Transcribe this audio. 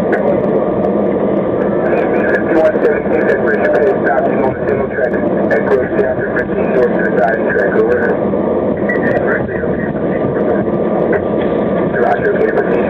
5117, that bridge pay stopping on the single track at Grove after 15 north to the side track, over. Roger, okay, 15